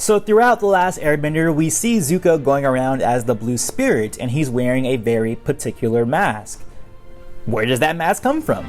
So throughout The Last Airbender, we see Zuko going around as the Blue Spirit, and he's wearing a very particular mask. Where does that mask come from?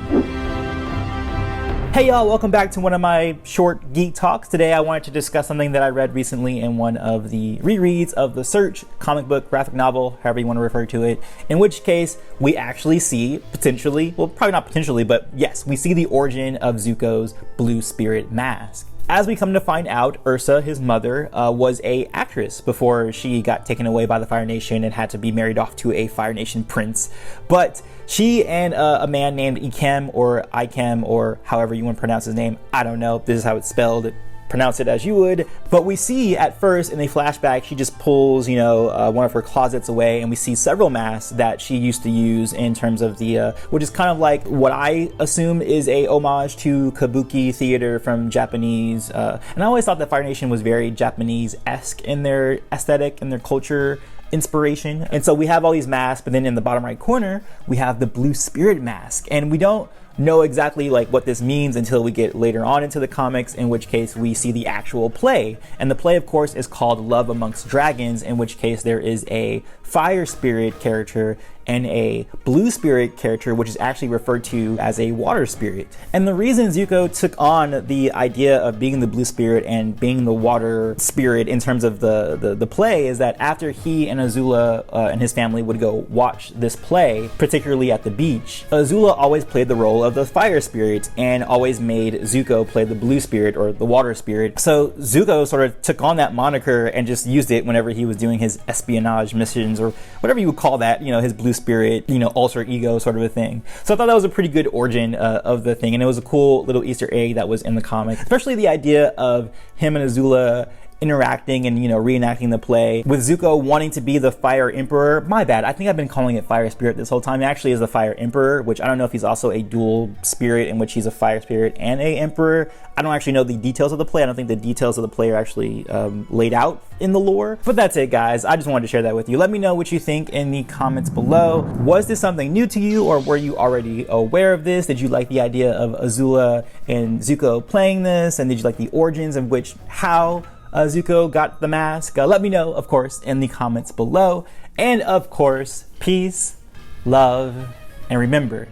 Hey y'all, welcome back to one of my short geek talks. Today I wanted to discuss something that I read recently in one of the rereads of The Search comic book, graphic novel, however you want to refer to it, in which case we actually see potentially, well probably not potentially, but yes, we see the origin of Zuko's Blue Spirit mask. As we come to find out, Ursa, his mother, was a actress before she got taken away by the Fire Nation and had to be married off to a Fire Nation prince. But she and a man named Ikem or however you want to pronounce his name, I don't know, this is how it's spelled, pronounce it as you would. But we see at first in the flashback, she just pulls, one of her closets away, and we see several masks that she used to use in terms of the, which is kind of like what I assume is a homage to kabuki theater from Japanese. And I always thought that Fire Nation was very Japanese-esque in their aesthetic and their culture inspiration. And so we have all these masks, but then in the bottom right corner, we have the Blue Spirit mask. And we don't know exactly like what this means until we get later on into the comics, in which case we see the actual play. And the play, of course, is called Love Amongst Dragons, in which case there is a fire spirit character and a blue spirit character, which is actually referred to as a water spirit. And the reason Zuko took on the idea of being the blue spirit and being the water spirit in terms of the play is that after he and Azula and his family would go watch this play, particularly at the beach, Azula always played the role of the fire spirit and always made Zuko play the blue spirit or the water spirit. So Zuko sort of took on that moniker and just used it whenever he was doing his espionage missions or whatever you would call that, his blue spirit, alter ego sort of a thing. So I thought that was a pretty good origin of the thing, and it was a cool little Easter egg that was in the comic, especially the idea of him and Azula interacting and reenacting the play with Zuko wanting to be the Fire Emperor. My bad, I think I've been calling it Fire Spirit this whole time. It actually is the Fire Emperor, which I don't know if he's also a dual spirit in which he's a Fire Spirit and a Emperor. I don't actually know the details of the play. I don't think the details of the play are actually laid out in the lore. But that's it, guys. I just wanted to share that with you. Let me know what you think in the comments below. Was this something new to you, or were you already aware of this? Did you like the idea of Azula and Zuko playing this? And did you like the origins of how Zuko got the mask? Let me know, of course, in the comments below. And of course, peace, love, and remember,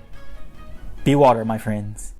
be water, my friends.